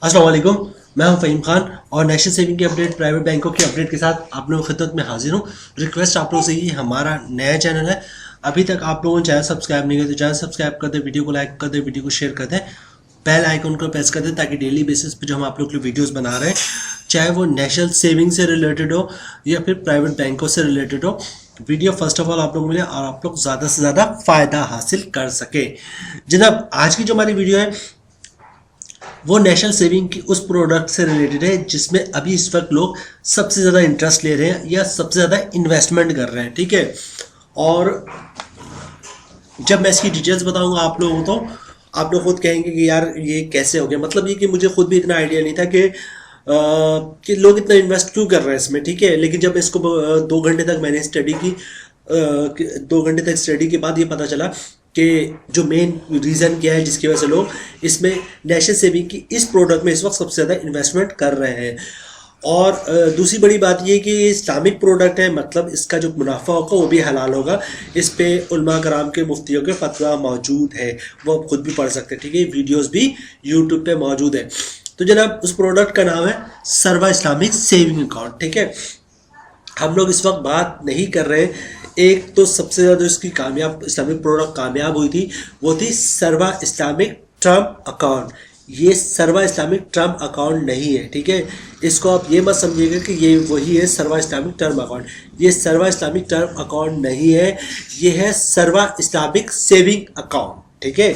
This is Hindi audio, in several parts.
अस्सलाम वालेकुम। मैं हूं फ़हीम खान और नेशनल सेविंग की अपडेट, प्राइवेट बैंकों की अपडेट के साथ आप लोगों की खिदमत में हाजिर हूं। रिक्वेस्ट आप लोगों से ये हमारा नया चैनल है, अभी तक आप लोगों ने चैनल सब्सक्राइब नहीं किया तो चैनल सब्सक्राइब कर दें, वीडियो को लाइक कर दें, वीडियो को शेयर कर दें, बेल आइकन को प्रेस कर दें ताकि डेली बेसिस पे जो हम आप लोग के लिए वीडियोस बना रहे हैं, चाहे वो नेशनल सेविंग से रिलेटेड हो या फिर प्राइवेट बैंकों से रिलेटेड हो, वीडियो फर्स्ट ऑफ ऑल आप लोग मिले और आप लोग ज़्यादा से ज़्यादा फ़ायदा हासिल कर सके। जनाब, आज की जो हमारी वीडियो है वो नेशनल सेविंग की उस प्रोडक्ट से रिलेटेड है जिसमें अभी इस वक्त लोग सबसे ज़्यादा इंटरेस्ट ले रहे हैं या सबसे ज़्यादा इन्वेस्टमेंट कर रहे हैं। ठीक है, और जब मैं इसकी डिटेल्स बताऊंगा आप लोगों को तो आप लोग खुद कहेंगे कि यार ये कैसे हो गया। मतलब ये कि मुझे खुद भी इतना आइडिया नहीं था कि लोग इतना इन्वेस्ट क्यों कर रहे हैं इसमें। ठीक है, लेकिन जब इसको 2 घंटे तक मैंने स्टडी की, 2 घंटे तक स्टडी के बाद ये पता चला कि जो मेन रीज़न क्या है जिसकी वजह से लोग इसमें नेशनल सेविंग की इस प्रोडक्ट में इस वक्त सबसे ज़्यादा इन्वेस्टमेंट कर रहे हैं। और दूसरी बड़ी बात ये कि इस्लामिक प्रोडक्ट है, मतलब इसका जो मुनाफा होगा वो भी हलाल होगा। इस पे उलमा कराम के मुफ्तियों के फतवा मौजूद है, वो आप खुद भी पढ़ सकते हैं। ठीक है, वीडियोस भी यूट्यूब पे मौजूद है। तो जनाब, उस प्रोडक्ट का नाम है सर्वा इस्लामिक सेविंग अकाउंट। ठीक है, हम लोग इस वक्त बात नहीं कर रहे। एक तो सबसे ज़्यादा इसकी कामयाब इस्लामिक प्रोडक्ट कामयाब हुई थी वो थी सर्वा इस्लामिक टर्म अकाउंट। ये सर्वा इस्लामिक टर्म अकाउंट नहीं है। ठीक है, इसको आप ये मत समझिएगा कि ये वही है सर्वा इस्लामिक टर्म अकाउंट। ये सर्वा इस्लामिक टर्म अकाउंट नहीं है, ये है सर्वा इस्लामिक सेविंग अकाउंट। ठीक है,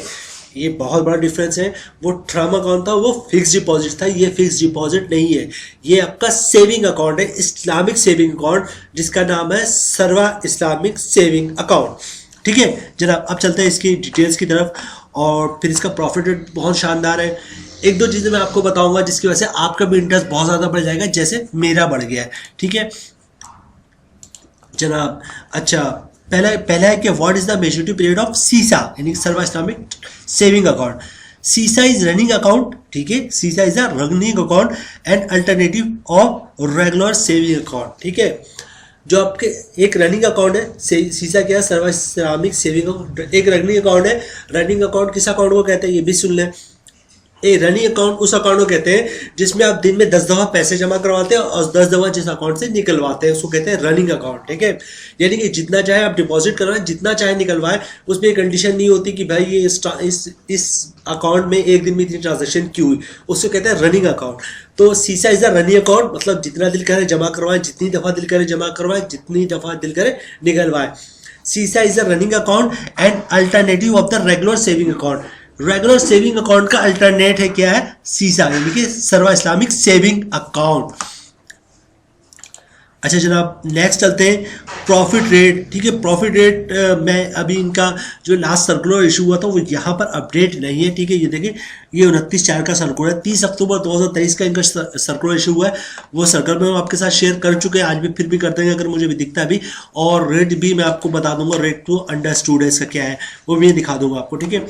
ये बहुत बड़ा डिफरेंस है। वो टर्म अकाउंट था, वो फिक्स डिपॉजिट था, ये फिक्स डिपॉजिट नहीं है। ये आपका सेविंग अकाउंट है, इस्लामिक सेविंग अकाउंट, जिसका नाम है सर्वा इस्लामिक सेविंग अकाउंट। ठीक है जनाब, अब चलते हैं इसकी डिटेल्स की तरफ। और फिर इसका प्रॉफिट रेट बहुत शानदार है। एक दो चीज़ें मैं आपको बताऊंगा जिसकी वजह से आपका भी इंटरेस्ट बहुत ज़्यादा बढ़ जाएगा, जैसे मेरा बढ़ गया है। ठीक है जनाब, अच्छा, पहला है कि what is the maturity period of सीसा यानी सर्वा इस्लामिक सेविंग अकाउंट। सीसा इज रनिंग अकाउंट। ठीक है, सीसा is a running account and alternative of regular saving account. ठीक है, जो आपके एक रनिंग अकाउंट है, सीसा क्या है, सर्वा इस्लामिक सेविंग अकाउंट एक रनिंग अकाउंट है। रनिंग अकाउंट किस अकाउंट को कहते हैं ये भी सुन लें। रनिंग अकाउंट उस अकाउंट को कहते हैं जिसमें आप दिन में 10 दफ़ा पैसे जमा करवाते हैं और 10 दफ़ा जिस अकाउंट से निकलवाते हैं उसको कहते हैं रनिंग अकाउंट। ठीक है, यानी कि जितना चाहे आप डिपॉजिट करवाएं, जितना चाहे निकलवाएं, उसमें कंडीशन नहीं होती कि भाई ये इस अकाउंट में एक दिन में इतनी ट्रांजेक्शन क्यों हुई, उसको कहते हैं रनिंग अकाउंट। तो सीसा इज द रनिंग अकाउंट, मतलब जितना दिल करे जमा करवाएं, जितनी दफ़ा दिल करे जमा करवाएं, जितनी दफ़ा दिल करे निकलवाएं। सीसा is the running account and alternative of the regular saving account. Regular saving account का अल्टरनेट है क्या है, सीसा यानी कि सर्वा इस्लामिक सेविंग अकाउंट। अच्छा जनाब, नेक्स्ट चलते हैं प्रॉफिट रेट। ठीक है, प्रॉफिट रेट मैं अभी इनका जो लास्ट सर्कुलर इशू हुआ था वो यहाँ पर अपडेट नहीं है। ठीक है, ये देखिए, ये 29/4 का सर्कुलर है, 30 अक्टूबर 2023 का इनका सर्कुलर इशू हुआ है। वो सर्कुलर में हम आपके साथ शेयर कर चुके हैं, आज भी फिर भी कर देंगे अगर मुझे भी दिखता है अभी। और रेट भी मैं आपको बता दूंगा, रेट टू अंडरस्टूड है इसका क्या है वो भी दिखा दूंगा आपको। ठीक है,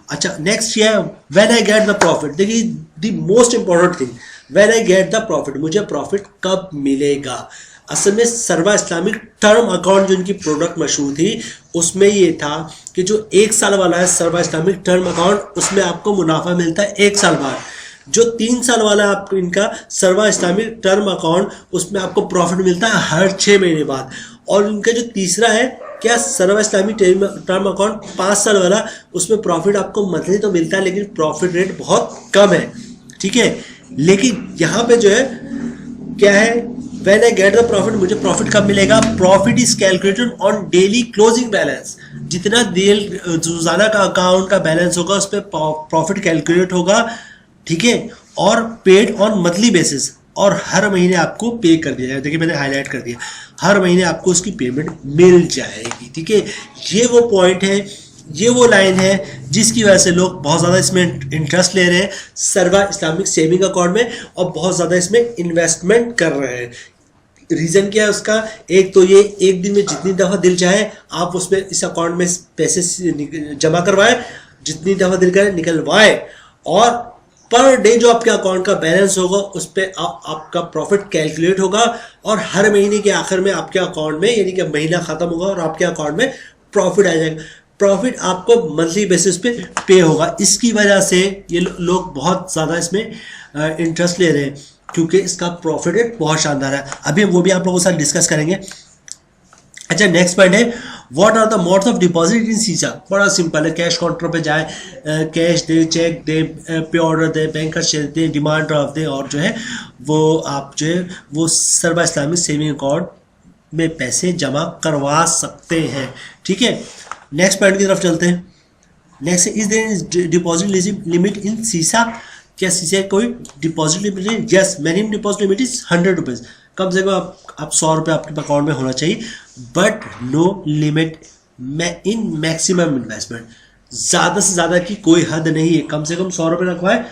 अच्छा, नेक्स्ट ये है when I get the profit. देखिए, the most important thing, when I get the profit, मुझे प्रॉफिट कब मिलेगा। असल में सर्वा इस्लामिक टर्म अकाउंट जो इनकी प्रोडक्ट मशहूर थी उसमें ये था कि जो 1 साल वाला है सर्वा इस्लामिक टर्म अकाउंट, उसमें आपको मुनाफा मिलता है 1 साल बाद। जो 3 साल वाला आपको इनका सर्वा इस्लामिक टर्म अकाउंट, उसमें आपको प्रॉफिट मिलता है हर 6 महीने बाद। और इनका जो तीसरा है क्या, सर्वा इस्लामिक टर्म अकाउंट 5 साल वाला, उसमें प्रॉफिट आपको मंथली तो मिलता है लेकिन प्रॉफिट रेट बहुत कम है। ठीक है, लेकिन यहाँ पे जो है क्या है, When I get the profit, मुझे प्रॉफिट कब मिलेगा। Profit is calculated on daily closing balance. जितना रोजाना का अकाउंट का बैलेंस होगा उस पर प्रॉफिट कैलकुलेट होगा। ठीक है, और पेड ऑन मंथली बेसिस, और हर महीने आपको पे कर दिया जाएगा। देखिए मैंने हाईलाइट कर दिया, हर महीने आपको उसकी पेमेंट मिल जाएगी। ठीक है, ये वो पॉइंट है, ये वो लाइन है जिसकी वजह से लोग बहुत ज़्यादा इसमें इंटरेस्ट ले रहे हैं सर्वा इस्लामिक सेविंग अकाउंट में, और बहुत ज़्यादा इसमें इन्वेस्टमेंट कर रहे हैं। रीज़न क्या है उसका, एक तो ये एक दिन में जितनी दफ़ा दिल चाहे आप उसमें इस अकाउंट में पैसे जमा करवाएं, जितनी दफ़ा दिल करे निकलवाएं, और पर डे जो आपके अकाउंट का बैलेंस होगा उस पर आपका प्रॉफिट कैलकुलेट होगा। और हर महीने के आखिर में आपके अकाउंट में, यानी कि महीना ख़त्म होगा और आपके अकाउंट में प्रॉफिट आ जाएगा। प्रॉफिट आपको मंथली बेसिस पे पे होगा। इसकी वजह से ये लोग बहुत ज़्यादा इसमें इंटरेस्ट ले रहे हैं, क्योंकि इसका प्रॉफिट रेट बहुत शानदार है। अभी वो भी आप लोगों के साथ डिस्कस करेंगे। अच्छा, नेक्स्ट पॉइंट है, what are the modes of deposit in सीसा। बड़ा सिंपल है, कैश काउंटर पे जाए, कैश दे, चेक दे, पे ऑर्डर दे, बैंक शेयर दे, डिमांड ड्राफ्ट दे, और जो है वो आप जो है वो सर्वा इस्लामिक सेविंग अकाउंट में पैसे जमा करवा सकते हैं। ठीक है, नेक्स्ट पॉइंट की तरफ चलते हैं। Next, is there deposit limit in सीसा। क्या सीसा कोई डिपॉजिट लिमिट है? Yes, minimum deposit limit is 100 rupees. कम से कम आप 100 रुपये आपके अकाउंट में होना चाहिए, but no limit in maximum investment. ज़्यादा से ज़्यादा की कोई हद नहीं है, कम से कम 100 रुपये रखवाए,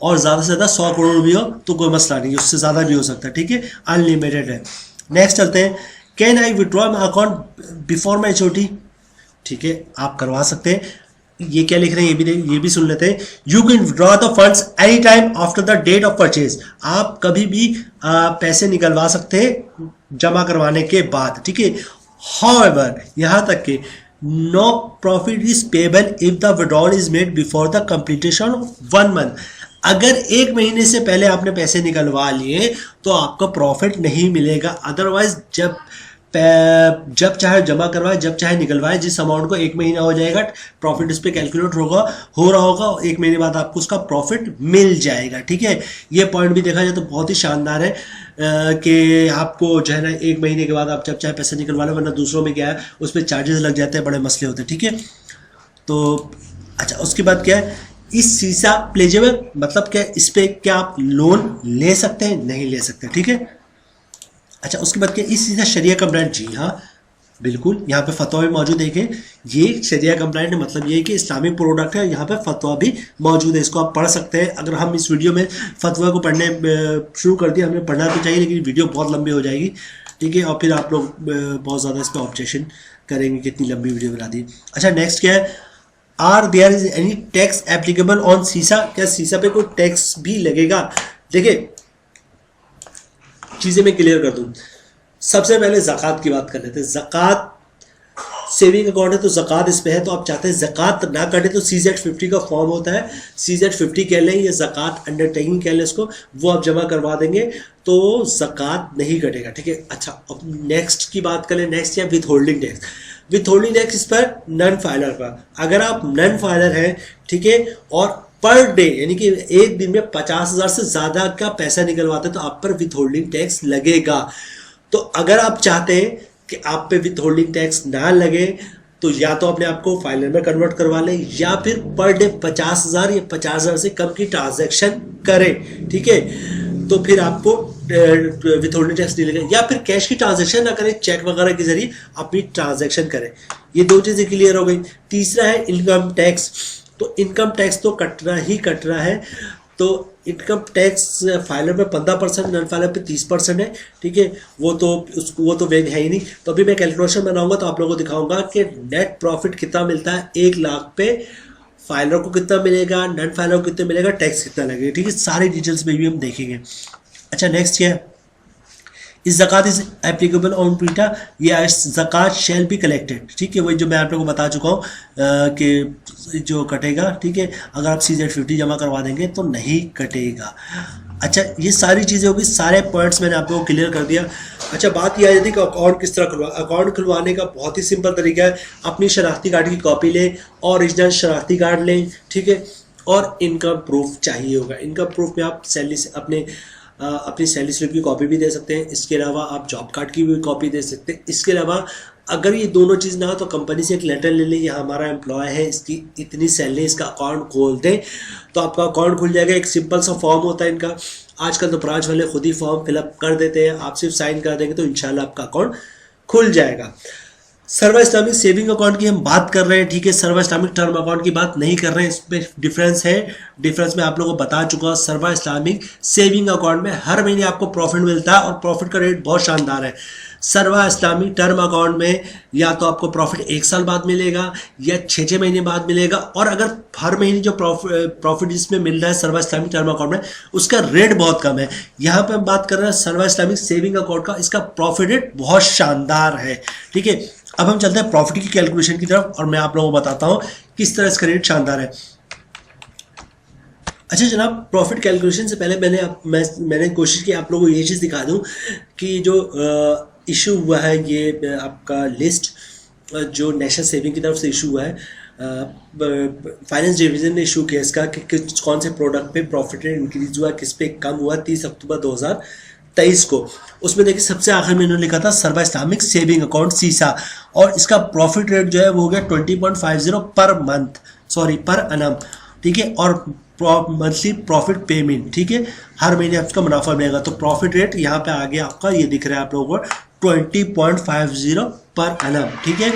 और ज़्यादा से ज़्यादा 100 करोड़ भी हो तो कोई मसला नहीं है, उससे ज़्यादा भी हो सकता है। ठीक है, अनलिमिटेड है। नेक्स्ट चलते हैं, can I withdraw my account before maturity. ठीक है, आप करवा सकते हैं। ये क्या लिख रहे हैं ये भी सुन लेते हैं। You can withdraw the funds any time after the date of purchase. आप कभी भी पैसे निकलवा सकते हैं जमा करवाने के बाद। ठीक है, हाउएवर यहाँ तक कि no profit is payable if the withdrawal is made before the completion of 1 month. अगर 1 महीने से पहले आपने पैसे निकलवा लिए तो आपका प्रॉफिट नहीं मिलेगा। अदरवाइज जब चाहे जमा करवाए, जब चाहे निकलवाए, जिस अमाउंट को 1 महीना हो जाएगा प्रॉफिट इस पे कैलकुलेट हो रहा होगा, 1 महीने बाद आपको उसका प्रॉफिट मिल जाएगा। ठीक है, ये पॉइंट भी देखा जाए तो बहुत ही शानदार है कि आपको जो है ना 1 महीने के बाद आप जब चाहे पैसे निकलवा लो, वरना दूसरों में क्या है उस पर चार्जेस लग जाते हैं, बड़े मसले होते हैं। ठीक है, तो अच्छा, उसके बाद क्या है, इस सीसा प्लेजेबल मतलब क्या, इस पे क्या आप लोन ले सकते हैं? नहीं ले सकते। ठीक है, अच्छा, उसके बाद क्या, इस सीसा शरिया कंप्लाइंट? जी हाँ, बिल्कुल, यहाँ पे फतवा भी मौजूद है कि ये शरिया कंप्लाइंट है, मतलब ये है कि इस्लामिक प्रोडक्ट है। यहाँ पे फतवा भी मौजूद है, इसको आप पढ़ सकते हैं। अगर हम इस वीडियो में फतवा को पढ़ने शुरू कर दिया, हमें पढ़ना तो चाहिए, लेकिन वीडियो बहुत लंबी हो जाएगी। ठीक है, और फिर आप लोग बहुत ज़्यादा इस पर ऑब्जेक्शन करेंगे कि इतनी लंबी वीडियो बना दी। अच्छा, नेक्स्ट क्या है, are there is any tax applicable on सीसा। क्या सीसा पे कोई टैक्स भी लगेगा? देखिए, चीज़ें मैं क्लियर कर दूं। सबसे पहले ज़कात की बात कर लेते हैं। ज़कात सेविंग अकाउंट है तो ज़कात इस पे है, तो आप चाहते हैं ज़कात ना कटे तो CZ50 का फॉर्म होता है, CZ50 कह लें या ज़कात अंडरटेकिंग कह लें इसको, वो आप जमा करवा देंगे तो ज़कात नहीं कटेगा। ठीक है, अच्छा, अब नेक्स्ट की बात करें। नेक्स्ट है with holding tax. With holding tax इस पर नन फाइलर पर, अगर आप नन फाइलर हैं, ठीक है, और पर डे यानी कि एक दिन में 50,000 से ज़्यादा का पैसा निकलवाते हैं तो आप पर विथ होल्डिंग टैक्स लगेगा। तो अगर आप चाहते हैं कि आप पे विथ होल्डिंग टैक्स ना लगे तो या तो अपने आप को फाइलर में कन्वर्ट करवा लें, या फिर पर डे 50,000 या 50,000 से कम की ट्रांजैक्शन करें। ठीक है, तो फिर आपको विथ होल्डिंग टैक्स नहीं लगेगा, या फिर कैश की ट्रांजैक्शन ना करें, चेक वगैरह के जरिए अपनी ट्रांजैक्शन करें। ये 2 चीज़ें क्लियर हो गई। तीसरा है इनकम टैक्स। तो इनकम टैक्स तो कटना ही कटना है। तो इनकम टैक्स फाइलर पे 15%, नॉन फाइलर पे 30% है। ठीक है, वो तो वेग है ही नहीं। तो अभी मैं कैलकुलेशन बनाऊंगा तो आप लोगों को दिखाऊंगा कि नेट प्रॉफिट कितना मिलता है 1 लाख पे, फाइलर को कितना मिलेगा, नॉन फाइलर को कितना मिलेगा, टैक्स कितना लगेगा। ठीक है, सारी डिटेल्स में भी हम देखेंगे। अच्छा, नेक्स्ट क्या है, इस ज़कात इज एप्लीकेबल ऑन पीटा, या ज़कात शैल बी कलेक्टेड। ठीक है, वही जो मैं आप लोगों को बता चुका हूँ कि जो कटेगा, ठीक है, अगर आप CZ50 जमा करवा देंगे तो नहीं कटेगा। अच्छा, ये सारी चीज़ें होगी, सारे पॉइंट्स मैंने आप लोगों को क्लियर कर दिया। अच्छा, बात यह आ जाती है कि अकाउंट किस तरह खुलवा। अकाउंट खुलवाने का बहुत ही सिंपल तरीका है, अपनी शनाख्ती कार्ड की कॉपी लें, ओरिजिनल शनाख्ती कार्ड लें। ठीक है, और इनकम प्रूफ चाहिए होगा। इनकम प्रूफ में आप सैलरी से अपनी सैलरी स्लिप की कॉपी भी दे सकते हैं। इसके अलावा आप जॉब कार्ड की भी कॉपी दे सकते हैं। इसके अलावा अगर ये दोनों चीज़ ना हो तो कंपनी से एक लेटर ले लें, यह हमारा एम्प्लॉय है, इसकी इतनी सैलरी, इसका अकाउंट खोल दें तो आपका अकाउंट खुल जाएगा। एक सिंपल सा फॉर्म होता है इनका, आजकल तो ब्रांच वाले खुद ही फॉर्म फिलअप कर देते हैं, आप सिर्फ साइन कर देंगे तो इंशाल्लाह आपका अकाउंट खुल जाएगा। सर्वा इस्लामिक सेविंग अकाउंट की हम बात कर रहे हैं। ठीक है, सर्वा इस्लामिक टर्म अकाउंट की बात नहीं कर रहे हैं, इसमें डिफरेंस है। डिफरेंस मैं आप लोगों को बता चुका हूँ। सर्वा इस्लामिक सेविंग अकाउंट में हर महीने आपको प्रॉफिट मिलता है और प्रॉफिट का रेट बहुत शानदार है। सर्वा इस्लामिक टर्म अकाउंट में या तो आपको प्रॉफिट 1 साल बाद मिलेगा या 6 महीने बाद मिलेगा, और अगर हर महीने जो प्रॉफिट इसमें मिल रहा है सर्वा इस्लामिक टर्म अकाउंट में, उसका रेट बहुत कम है। यहाँ पे हम बात कर रहे हैं सर्वा इस्लामिक सेविंग अकाउंट का, इसका प्रॉफिट रेट बहुत शानदार है। ठीक है, अब हम चलते हैं प्रॉफिट की कैलकुलेशन की तरफ और मैं आप लोगों को बताता हूँ किस तरह इसका रेट शानदार है। अच्छा जनाब, प्रॉफिट कैलकुलेशन से पहले मैंने कोशिश की आप लोगों को ये चीज़ दिखा दूं कि जो इशू हुआ है, ये आपका लिस्ट जो नेशनल सेविंग की तरफ से इशू हुआ है, फाइनेंस डिवीजन ने इशू किया इसका कि कौन से प्रोडक्ट पे प्रॉफिट रेट इंक्रीज हुआ, किस पे कम हुआ 30 अक्टूबर 2023 को। उसमें देखिए सबसे आखिर में इन्होंने लिखा था सर्वा इस्लामिक सेविंग अकाउंट सीसा, और इसका प्रॉफिट रेट जो है वो हो गया 20.50 पर मंथ, सॉरी पर अनम। ठीक है, और मंथली प्रॉफिट पेमेंट, ठीक है, हर महीने आपका मुनाफा मिलेगा। तो प्रॉफिट रेट यहाँ पे आगे आपका ये दिख रहा है आप लोगों को 20.50 पर एनम। ठीक है,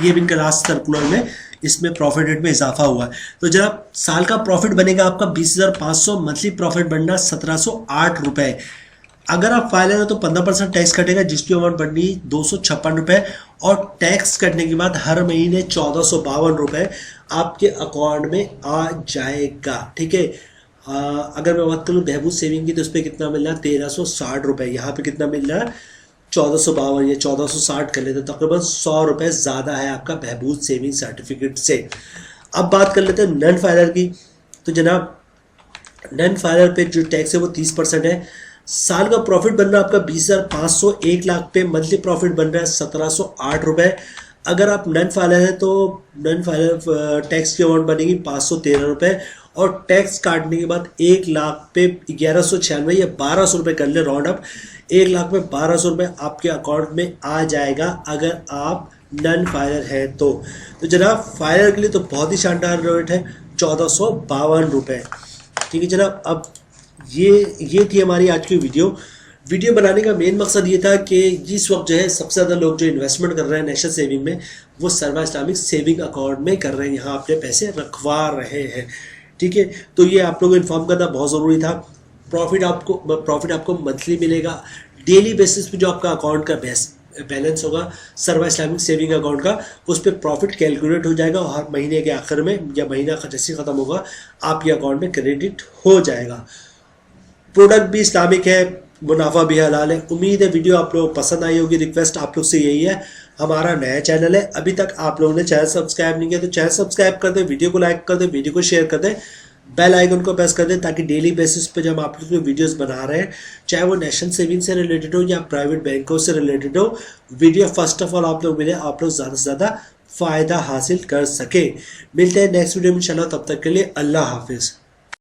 ये भी इनका लास्ट सर्कुलर में इसमें प्रॉफिट रेट में इजाफा हुआ है। तो जब साल का प्रॉफिट बनेगा आपका 20,500, मंथली प्रॉफिट बनना 1708 रुपये। अगर आप फाइलर हैं तो 15% टैक्स कटेगा, जिसकी अमाउंट बननी 256 रुपये, और टैक्स कटने के बाद हर महीने 1452 रुपये आपके अकाउंट में आ जाएगा। ठीक है, अगर मैं बात करूँ बहबूद सेविंग की तो उस पर कितना मिल रहा है 1360 रुपये, यहाँ पे कितना मिल रहा है 1452 या 1460 कर लेते हैं, तकरीबन 100 रुपये ज़्यादा है आपका बहबूद सेविंग सर्टिफिकेट से। अब बात कर लेते हैं नन फाइलर की। तो जनाब नन फाइलर पे जो टैक्स है वो 30% है। साल का प्रॉफिट बन रहा है आपका 20,500, 1 लाख पे मंथली प्रॉफिट बन रहा है 1708 रुपये। अगर आप नन फाइलर हैं तो नन फाइलर टैक्स की अमाउंट बनेगी 513 रुपये, और टैक्स काटने के बाद 1 लाख पे 1196 या 1200 रुपये कर ले राउंड अप, 1 लाख पे 1200 रुपये आपके अकाउंट में आ जाएगा अगर आप नन फाइलर है तो। जनाब फाइलर के लिए तो बहुत ही शानदार रेट है 1452 रुपये। ठीक है जनाब, अब ये थी हमारी आज की वीडियो बनाने का मेन मकसद ये था कि इस वक्त जो है सबसे ज़्यादा लोग जो इन्वेस्टमेंट कर रहे हैं नेशनल सेविंग में, वो सर्वा इस्लामिक सेविंग अकाउंट में कर रहे हैं, यहाँ अपने पैसे रखवा रहे हैं। ठीक है, तो ये आप लोगों को इन्फॉर्म करना बहुत ज़रूरी था। प्रॉफिट आपको मंथली मिलेगा, डेली बेसिस पे जो आपका अकाउंट का बैलेंस होगा सर्वा इस्लामिक सेविंग अकाउंट का, उस पर प्रॉफिट कैलकुलेट हो जाएगा, और हर महीने के आखिर में या महीना जैसे ख़त्म होगा आपके अकाउंट में क्रेडिट हो जाएगा। प्रोडक्ट भी इस्लामिक है, मुनाफा भी हलाल है। उम्मीद है वीडियो आप लोगों को पसंद आई होगी। रिक्वेस्ट आप लोग से यही है, हमारा नया चैनल है, अभी तक आप लोगों ने चैनल सब्सक्राइब नहीं किया तो चैनल सब्सक्राइब कर दें, वीडियो को लाइक कर दें, वीडियो को शेयर कर दें, बेल आइकन को प्रेस कर दें, ताकि डेली बेसिस पे जब आप लोग वीडियोस बना रहे हैं, चाहे वो नेशनल सेविंग से रिलेटेड हो या प्राइवेट बैंकों से रिलेटेड हो, वीडियो फर्स्ट ऑफ ऑल आप लोग मिले, आप लोग ज़्यादा से ज़्यादा फ़ायदा हासिल कर सके। मिलते हैं नेक्स्ट वीडियो में इंशाल्लाह, तब तक के लिए अल्लाह हाफिज़।